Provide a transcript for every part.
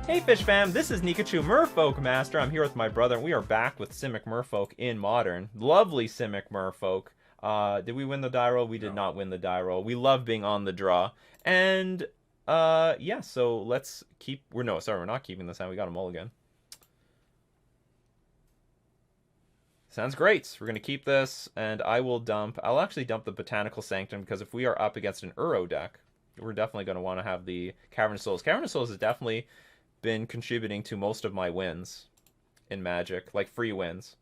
Hey Fish Fam, this is Nikachu Merfolk Master. I'm here with my brother, and we are back with Simic Merfolk in Modern. Lovely Simic Merfolk. Did we win the die roll? We did not win the die roll. We love being on the draw. And, yeah, so let's keep... we're not keeping this hand. We got a mulligan. Sounds great. We're going to keep this, and I'll actually dump the Botanical Sanctum, because if we are up against an Uro deck, we're definitely going to want to have the Cavernous Souls. Cavernous Souls has definitely been contributing to most of my wins in Magic, like free wins.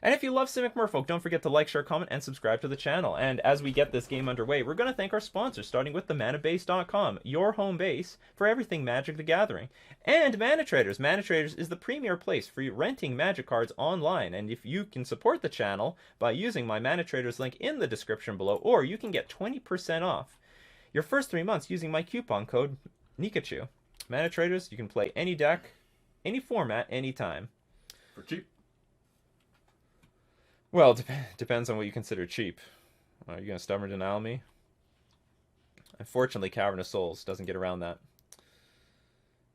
And if you love Simic Merfolk, don't forget to like, share, comment, and subscribe to the channel. And as we get this game underway, we're going to thank our sponsors, starting with the ManaBase.com, your home base for everything Magic the Gathering. And Mana Traders. Mana Traders is the premier place for renting Magic cards online. And if you can support the channel by using my Mana Traders link in the description below, or you can get 20% off your first 3 months using my coupon code Nikachu. Mana Traders, you can play any deck, any format, anytime. For cheap. Well, depends on what you consider cheap. Are you going to stubborn denial me? Unfortunately, Cavernous Souls doesn't get around that.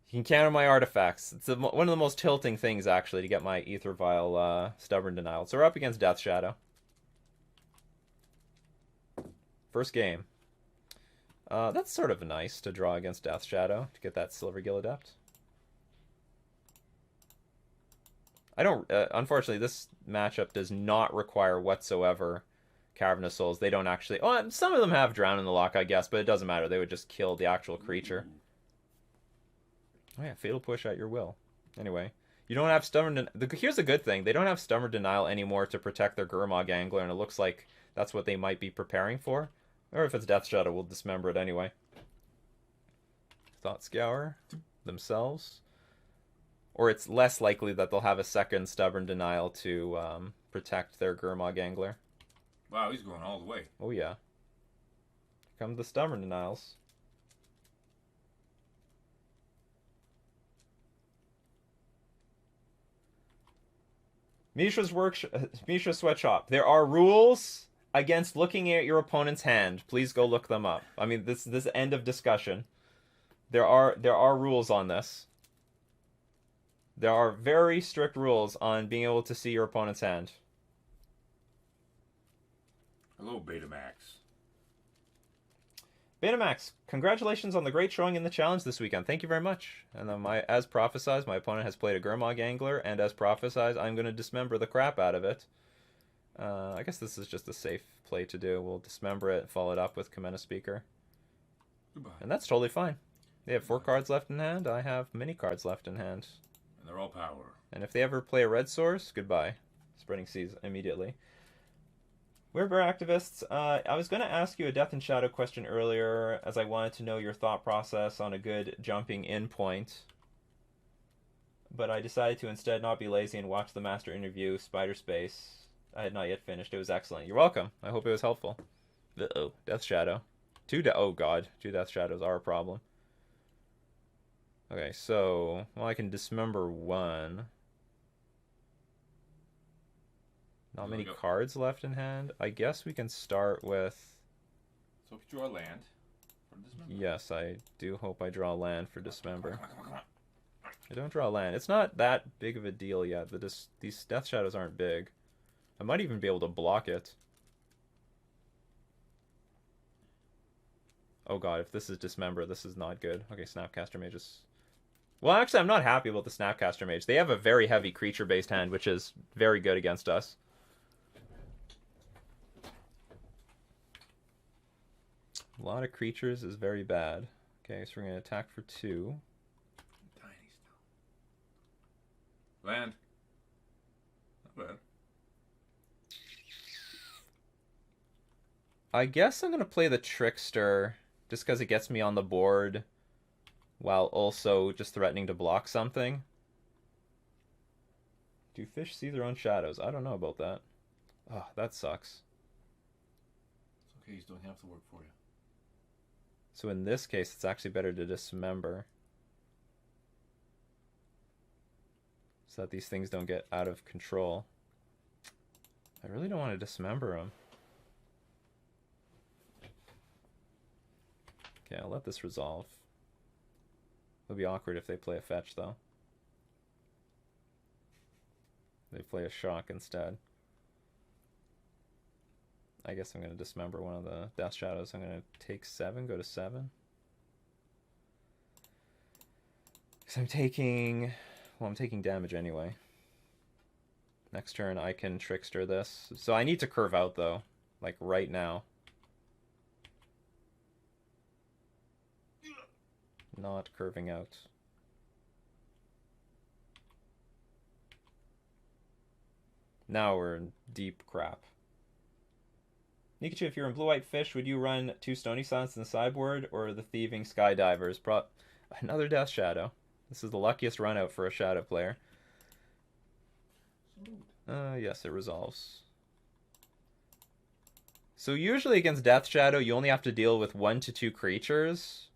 You can counter my artifacts. It's one of the most tilting things, actually, to get my Ether Vial stubborn denial. So we're up against Death Shadow. First game. That's sort of nice to draw against Death Shadow to get that Silvergill Adept. I don't. Unfortunately, this matchup does not require whatsoever Cavernous Souls. They don't actually. Oh, some of them have Drown in the Lock, I guess, but it doesn't matter. They would just kill the actual creature. Oh yeah, Fatal Push at your will. Anyway, you don't have Stubborn. Here's the good thing: they don't have Stubborn Denial anymore to protect their Gurmag Angler, and it looks like that's what they might be preparing for. Or if it's Death Shadow, we'll dismember it anyway. Thought Scour themselves. Or it's less likely that they'll have a second Stubborn Denial to protect their Gurmag Angler. Wow, he's going all the way. Oh yeah. Here come the Stubborn Denials. Mishra's Sweatshop. There are rules against looking at your opponent's hand. Please go look them up. I mean, this end of discussion. There are rules on this. There are very strict rules on being able to see your opponent's hand. Hello, Betamax. Betamax, congratulations on the great showing in the challenge this weekend. Thank you very much. And as prophesized, my opponent has played a Gurmag Angler, and as prophesized, I'm going to dismember the crap out of it. I guess this is just a safe play to do. We'll dismember it, follow it up with Kamena Speaker. Goodbye. And that's totally fine. They have 4 cards left in hand. I have many cards left in hand. And they're all power. And if they ever play a red source, goodbye. Spreading Seas immediately. We're Bear Activists. I was going to ask you a Death and Shadow question earlier, as I wanted to know your thought process on a good jumping in point. But I decided to instead not be lazy and watch the Master interview, Spider Space. I had not yet finished. It was excellent. You're welcome. I hope it was helpful. Uh-oh. Death Shadow. Oh god. 2 Death Shadows are a problem. Okay, so... well, I can dismember 1. Not many cards left in hand. I guess we can start with... so if you draw a land for dismember. Yes, I do hope I draw a land for dismember. I don't draw a land. It's not that big of a deal yet. These Death Shadows aren't big. I might even be able to block it. Oh god, if this is Dismember, this is not good. Okay, Snapcaster Mage is... well, actually, I'm not happy about the Snapcaster Mage. They have a very heavy creature-based hand, which is very good against us. A lot of creatures is very bad. Okay, so we're going to attack for 2. Tiny still. Land. Not bad. I guess I'm going to play the Trickster, just because it gets me on the board, while also just threatening to block something. Do fish see their own shadows? I don't know about that. Oh, that sucks. It's okay, he's doing half the work for you. So in this case, it's actually better to dismember, so that these things don't get out of control. I really don't want to dismember them. Okay, I'll let this resolve. It'll be awkward if they play a fetch, though. They play a shock instead. I guess I'm going to dismember one of the Death Shadows. I'm going to take 7, go to 7. Because I'm taking... Well, I'm taking damage anyway. Next turn, I can Trickster this. So I need to curve out, though. Like, right now. Not curving out. Now we're in deep crap. Nikachu, if you're in Blue-White Fish, would you run 2 Stony Silence in the sideboard or the Thieving Skydivers? Another Death Shadow. This is the luckiest run out for a Shadow player. Yes, it resolves. So usually against Death Shadow, you only have to deal with 1 to 2 creatures.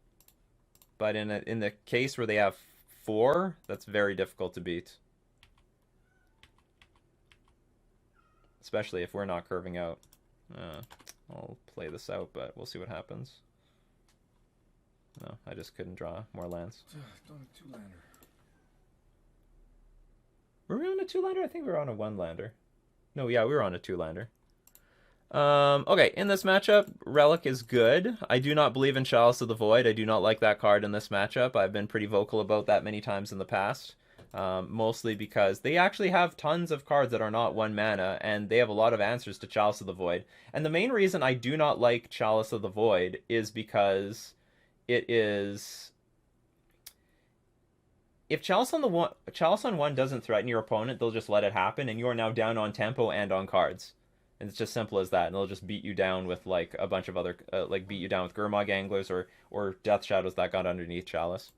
But in the case where they have 4, that's very difficult to beat. Especially if we're not curving out. I'll play this out, but we'll see what happens. No, I just couldn't draw more lands. Don't a 2-lander. Were we on a 2-lander? I think we were on a 1-lander. No, yeah, we were on a 2-lander. Okay, in this matchup, Relic is good. I do not believe in Chalice of the Void. I do not like that card in this matchup. I've been pretty vocal about that many times in the past. Mostly because they actually have tons of cards that are not 1 mana, and they have a lot of answers to Chalice of the Void. And the main reason I do not like Chalice of the Void is because it is... If Chalice on 1 doesn't threaten your opponent, they'll just let it happen, and you are now down on tempo and on cards. And it's just simple as that, and they'll just beat you down with like a bunch of other, beat you down with Gurmag Anglers or Death Shadows that got underneath Chalice.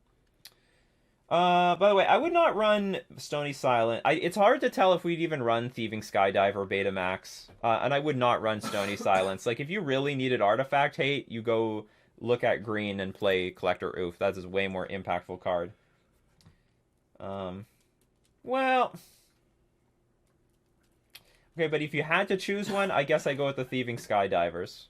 By the way, I would not run Stony Silent. It's hard to tell if we'd even run Thieving Skydive or Betamax, and I would not run Stony Silence. Like, if you really needed Artifact Hate, you go look at green and play Collector Oof. That's a way more impactful card. Well... Okay, but if you had to choose one, I guess I go with the Thieving Skydivers.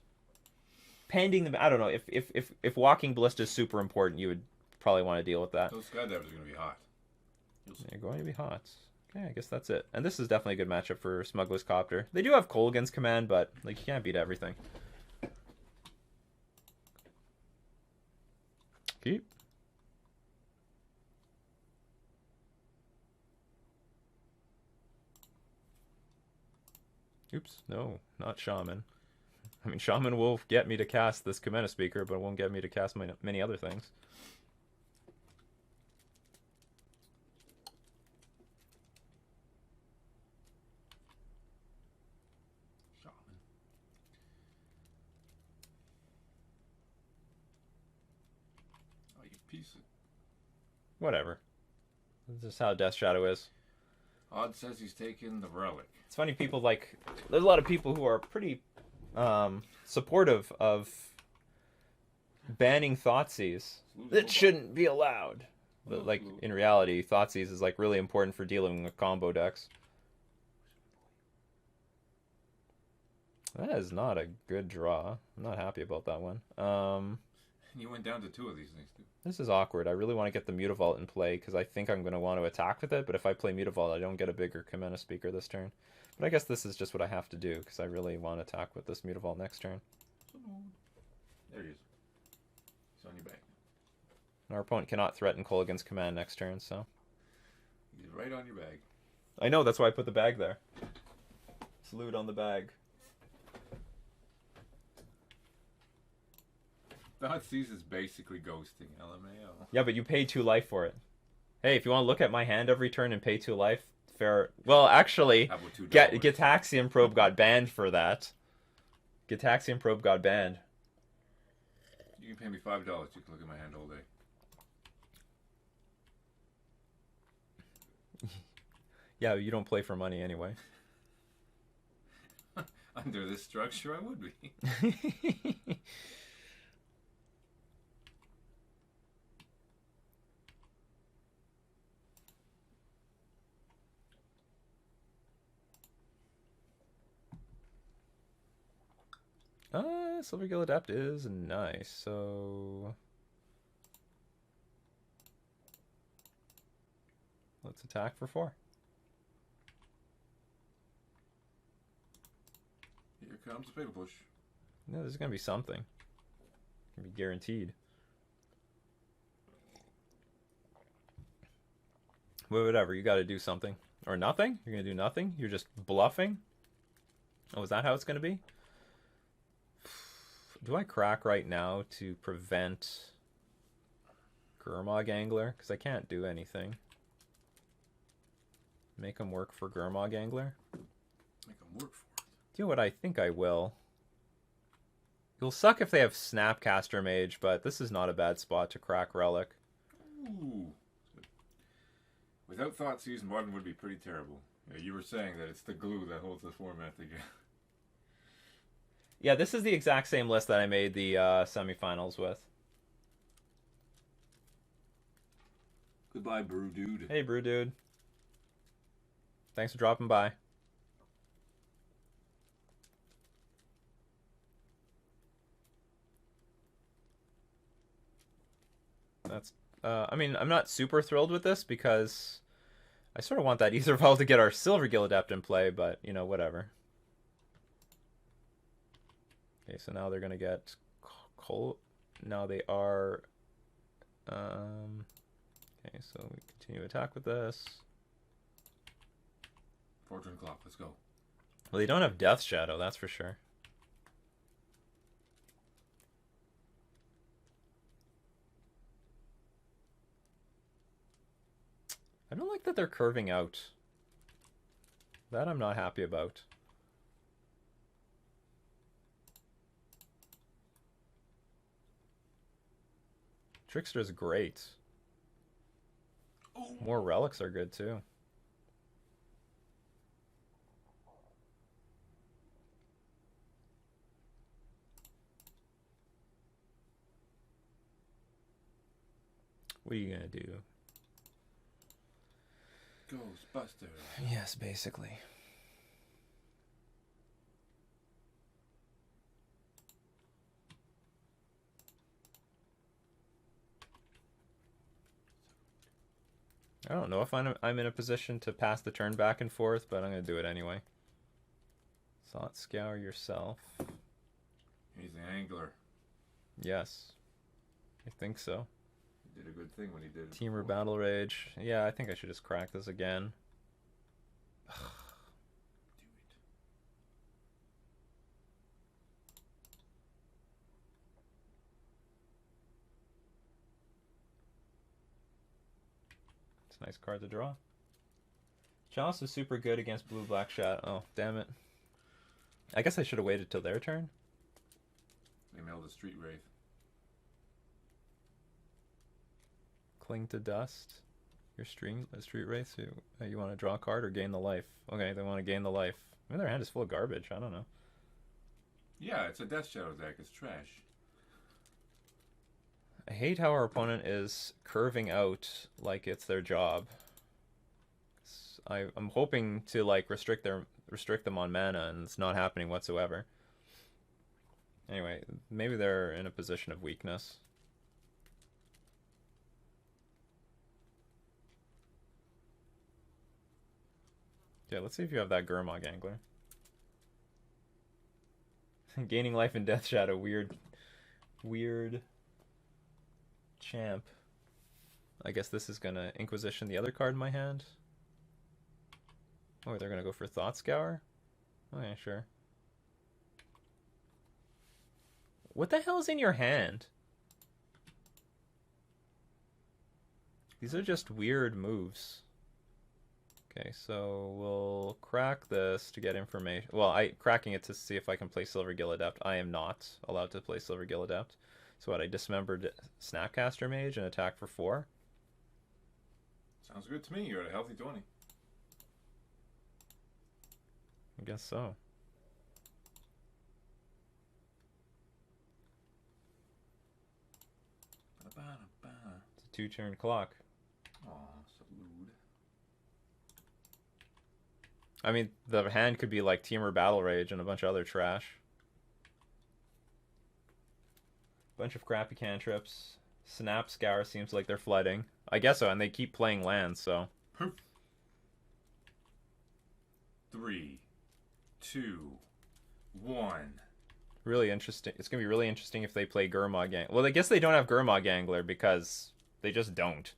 Pending the... I don't know, if Walking Ballista is super important, you would probably want to deal with that. Those Skydivers are going to be hot. They're going to be hot. Okay, I guess that's it. And this is definitely a good matchup for Smuggler's Copter. They do have Kolaghan's Command, but like you can't beat everything. Keep. Oops, no, not Shaman. I mean, Shaman will get me to cast this Commander Speaker, but it won't get me to cast many other things. Shaman. Oh, you piece of... Whatever. This is how Death Shadow is. Odd says he's taking the Relic. It's funny, people like... There's a lot of people who are pretty supportive of banning Thoughtseize. It shouldn't be allowed. But, like, in reality, Thoughtseize is, like, really important for dealing with combo decks. That is not a good draw. I'm not happy about that one. You went down to 2 of these things, too. This is awkward. I really want to get the Mutavault in play, because I think I'm going to want to attack with it, but if I play Mutavault, I don't get a bigger Commander Speaker this turn. But I guess this is just what I have to do, because I really want to attack with this Mutavault next turn. There he is. He's on your back. And our opponent cannot threaten Kolaghan's Command next turn, so... He's right on your bag. I know, that's why I put the bag there. Salute on the bag. Thoughtseize is basically ghosting, LMAO. Yeah, but you pay 2 life for it. Hey, if you want to look at my hand every turn and pay 2 life, fair... Well, actually, Gitaxian Probe got banned for that. Gitaxian Probe got banned. You can pay me $5, you can look at my hand all day. Yeah, you don't play for money anyway. Under this structure, I would be. Silvergill Adept is nice, so... let's attack for 4. Here comes the paper push. No, there's gonna be something. Can be guaranteed. Well, whatever. You got to do something or nothing. You're gonna do nothing. You're just bluffing. Oh, is that how it's gonna be? Do I crack right now to prevent Gurmag Angler? Because I can't do anything. Make him work for Gurmag Angler? Make them work for it. Do you know what I think I will? It'll suck if they have Snapcaster Mage, but this is not a bad spot to crack Relic. Ooh. Without Thoughtseized, Modern would be pretty terrible. Yeah, you were saying that it's the glue that holds the format together. Yeah, this is the exact same list that I made the semifinals with. Goodbye, Brew Dude. Hey, Brew Dude. Thanks for dropping by. That's, I mean, I'm not super thrilled with this because I sort of want that Ether Vial to get our Silver Gill Adept in play, but, you know, whatever. Okay, so now they're going to get Coal. Now they are... okay, so we continue attack with this. Fortune Clock, let's go. Well, they don't have Death Shadow, that's for sure. I don't like that they're curving out. That I'm not happy about. Trickster's great. Oh. More relics are good too. What are you gonna do? Ghostbuster. Yes, basically. I don't know if I'm in a position to pass the turn back and forth, but I'm going to do it anyway. Thought Scour yourself. He's an angler. Yes. I think so. He did a good thing when he did it. Teamer Battle Rage. Yeah, I think I should just crack this again. Do it. It's a nice card to draw. Chalice is super good against blue-black Shadow. Oh, damn it. I guess I should have waited till their turn. They mailed a Street Wraith. Cling to Dust. Your Street Wraith. You want to draw a card or gain the life? Okay, they want to gain the life. I mean, their hand is full of garbage. I don't know. Yeah, it's a Death Shadow deck. It's trash. I hate how our opponent is curving out like it's their job. I'm hoping to like restrict them on mana, and it's not happening whatsoever. Anyway, maybe they're in a position of weakness. Yeah, let's see if you have that Gurmag Angler. Gaining life in Death Shadow, weird champ. I guess this is gonna Inquisition the other card in my hand. Oh, they're gonna go for Thought Scour? Okay, sure. What the hell is in your hand? These are just weird moves. Okay, so we'll crack this to get information. Well, cracking it to see if I can play Silver Gill Adept. I am not allowed to play Silver Gill Adept. So what, I dismembered Snapcaster Mage and attack for 4? Sounds good to me. You're at a healthy 20. I guess so. It's a 2-turn clock. Aw, salute. I mean, the hand could be like Teamer Battle Rage and a bunch of other trash. Bunch of crappy cantrips. Snap Scour seems like they're flooding. I guess so, and they keep playing lands, so Poof. 3, 2, 1. Really interesting. It's gonna be really interesting if they play Gurmag Gang. Well, I guess they don't have Gurmag Angler because they just don't.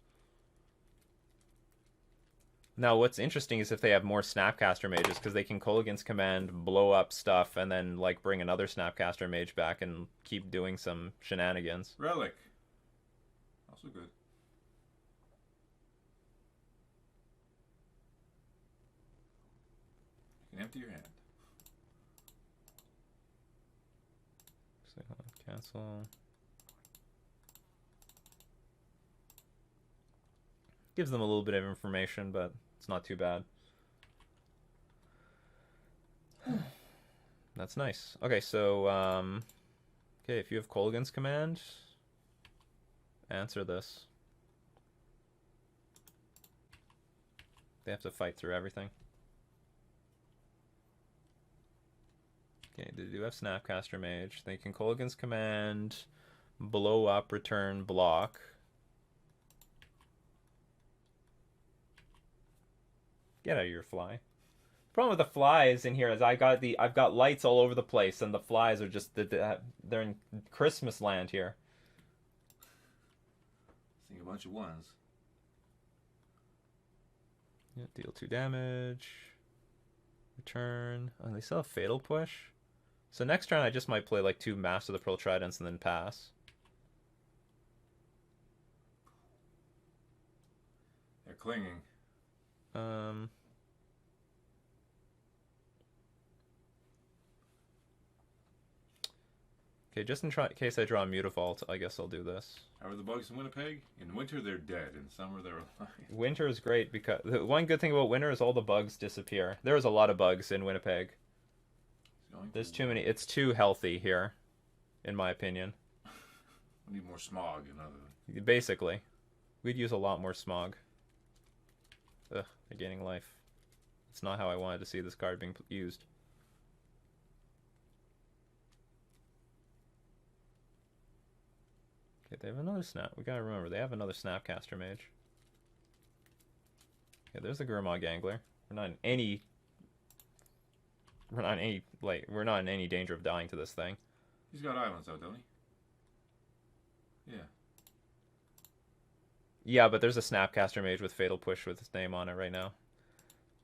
Now, what's interesting is if they have more Snapcaster Mages, because they can Kolaghan's Command, blow up stuff, and then like bring another Snapcaster Mage back and keep doing some shenanigans. Relic. Also good. You can empty your hand. So, cancel. Gives them a little bit of information, but it's not too bad. That's nice. Okay, so okay, if you have Kolaghan's Command, answer this. They have to fight through everything. Okay, they do have Snapcaster Mage. They can Kolaghan's Command, blow up, return, block. Get out of your fly. The problem with the flies in here is I've got lights all over the place, and the flies are just they're in Christmas land here. Seeing a bunch of ones. Yeah, deal 2 damage. Return. Oh, they still have Fatal Push. So next turn I just might play like 2 Master of the Pearl Tridents and then pass. They're clinging. Okay, just in case I draw a Mutavault, I guess I'll do this. How are the bugs in Winnipeg? In winter, they're dead. In summer, they're alive. Winter is great because the one good thing about winter is all the bugs disappear. There's a lot of bugs in Winnipeg. There's too many. It's too healthy here, in my opinion. We need more smog and other. Basically, we'd use a lot more smog. Ugh, they're gaining life. It's not how I wanted to see this card being used. Okay, they have another snap. We gotta remember, they have another Snapcaster Mage. Okay, there's the Gurmag Angler. We're not in any danger of dying to this thing. He's got islands out, don't he? Yeah. Yeah, but there's a Snapcaster Mage with Fatal Push with his name on it right now.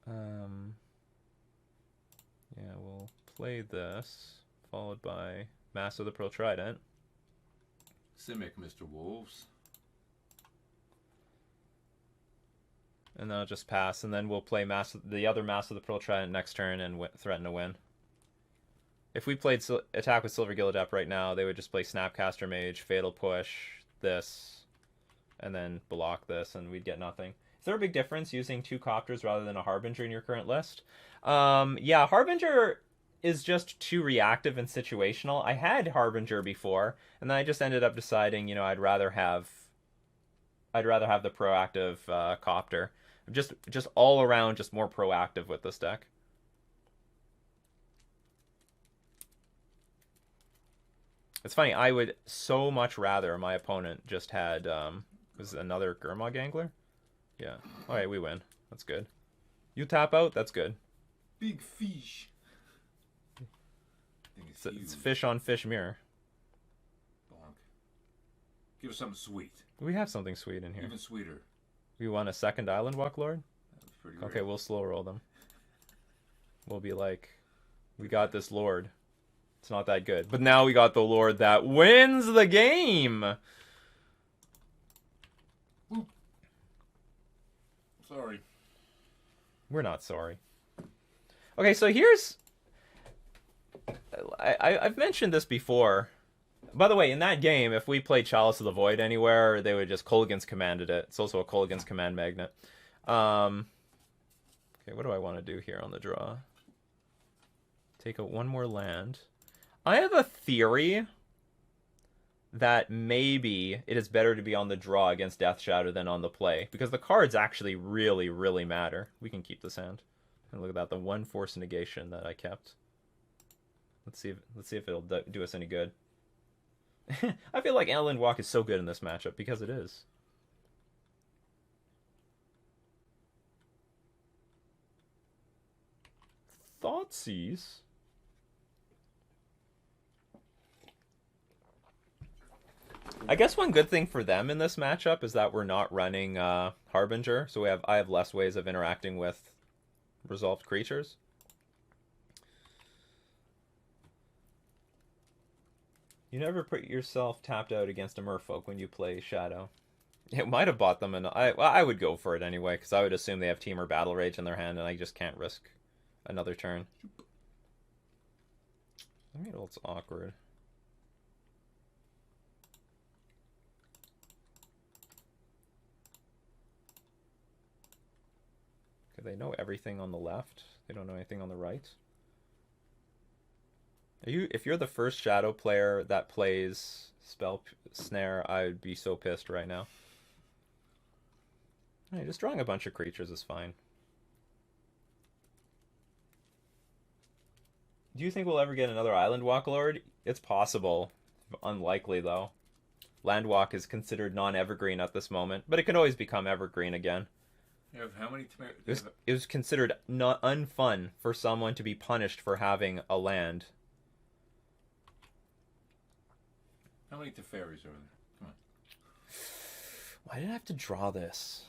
Yeah, we'll play this, followed by Master of the Pearl Trident. Simic, Mr. Wolves. And then I'll just pass, and then we'll play the other Master of the Pearl Trident next turn and threaten to win. If we played Attack with Silver Gildap right now, they would just play Snapcaster Mage, Fatal Push, this, and then block this, and we'd get nothing. Is there a big difference using 2 Copters rather than a Harbinger in your current list? Yeah, Harbinger is just too reactive and situational. I had Harbinger before, and then I just ended up deciding, you know, I'd rather have the proactive Copter. Just all around, just more proactive with this deck. It's funny, I would so much rather my opponent just had was another Gurmag Angler? Yeah. Alright, we win. That's good. You tap out, that's good. Big fish. It's fish on fish mirror. Bonk. Give us something sweet. We have something sweet in here. Even sweeter. We want a second Island Walk Lord? That was pretty great. Okay, we'll slow roll them. We'll be like, we got this Lord. It's not that good. But now we got the Lord that wins the game! Oop. Sorry. We're not sorry. Okay, so here's... I've mentioned this before. By the way, in that game, if we played Chalice of the Void anywhere, they would just Kolaghan's Commanded it. It's also a Kolaghan's Command Magnet. Okay, what do I want to do here on the draw? Take out one more land. I have a theory that maybe it is better to be on the draw against Death Shadow than on the play, because the cards actually really, really matter. We can keep this hand. And look at that, the 1 Force Negation that I kept. Let's see if it'll do us any good. I feel like Island Walk is so good in this matchup because it is. Thoughtseize. I guess one good thing for them in this matchup is that we're not running Harbinger, so I have less ways of interacting with resolved creatures. You never put yourself tapped out against a Merfolk when you play Shadow. It might have bought them, and I would go for it anyway, because I would assume they have Team or Battle Rage in their hand, and I just can't risk another turn. I mean, it's awkward. Okay, they know everything on the left. They don't know anything on the right. If you're the first Shadow player that plays Spell Snare, I would be so pissed right now. Hey, just drawing a bunch of creatures is fine. Do you think we'll ever get another Island Walk Lord? It's possible. Unlikely, though. Landwalk is considered non-evergreen at this moment, but it can always become evergreen again. You have how many? It was considered not unfun for someone to be punished for having a land. How many Teferis are there? Come on. Why did I have to draw this?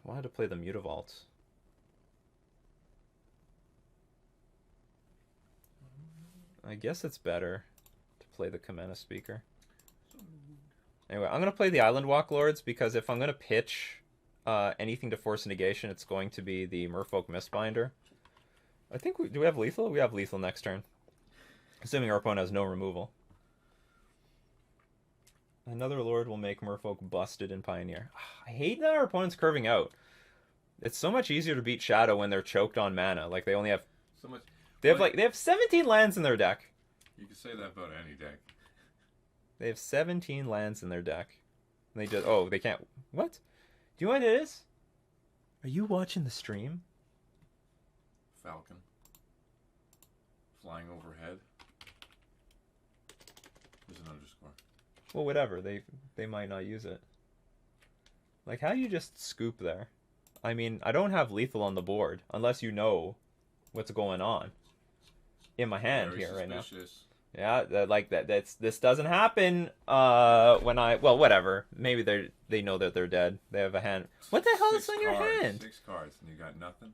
I wanted to play the Mutavault. I guess it's better to play the Kamena Speaker. Anyway, I'm going to play the Island Walk Lords because if I'm going to pitch anything to force negation, it's going to be the Merfolk Mistbinder. I think do we have lethal? We have lethal next turn. Assuming our opponent has no removal. Another Lord will make Merfolk busted in Pioneer. I hate that our opponent's curving out. It's so much easier to beat Shadow when they're choked on mana. Like they only have so much. They have 17 lands in their deck. You can say that about any deck. They have 17 lands in their deck. And they just they can't. What? Do you know what it is? Are you watching the stream? Falcon. Flying overhead. There's an underscore. Well, whatever. They might not use it. Like, how do you just scoop there? I mean, I don't have lethal on the board unless you know what's going on in my hand here right now. Yeah, this doesn't happen when whatever. Maybe they know that they're dead. They have a hand. What the hell is on your hand? 6 cards and you got nothing?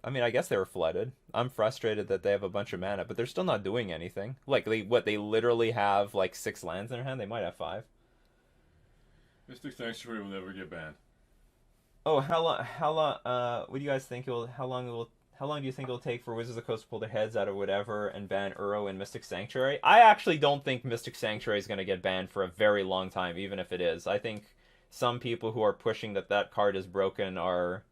I mean, I guess they were flooded. I'm frustrated that they have a bunch of mana, but they're still not doing anything. Like, they literally have, like, 6 lands in their hand? They might have 5. Mystic Sanctuary will never get banned. Oh, how long, what do you guys think how long do you think it'll take for Wizards of the Coast to pull their heads out of whatever and ban Uro and Mystic Sanctuary? I actually don't think Mystic Sanctuary is going to get banned for a very long time, even if it is. I think some people who are pushing that card is broken are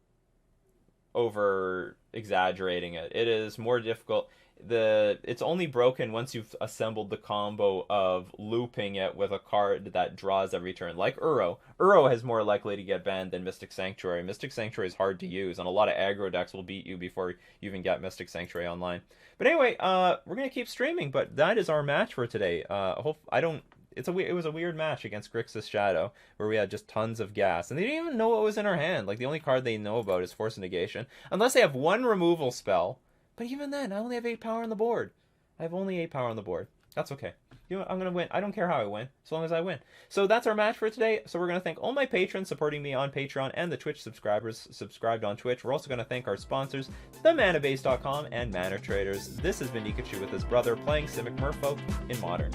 over exaggerating it. It is more difficult. It's only broken once you've assembled the combo of looping it with a card that draws every turn, like Uro. Uro is more likely to get banned than Mystic Sanctuary. Mystic Sanctuary is hard to use, and a lot of aggro decks will beat you before you even get Mystic Sanctuary online. But anyway, we're gonna keep streaming. But that is our match for today. It was a weird match against Grixis Shadow, where we had just tons of gas, and they didn't even know what was in our hand. Like, the only card they know about is Force Negation, unless they have one removal spell. But even then, I only have 8 power on the board. I have only 8 power on the board. That's okay. You know what? I'm going to win. I don't care how I win, as long as I win. So that's our match for today. So we're going to thank all my patrons supporting me on Patreon and the Twitch subscribers subscribed on Twitch. We're also going to thank our sponsors, themanabase.com and Mana Traders. This has been Nikachu with his brother playing Simic Merfolk in Modern.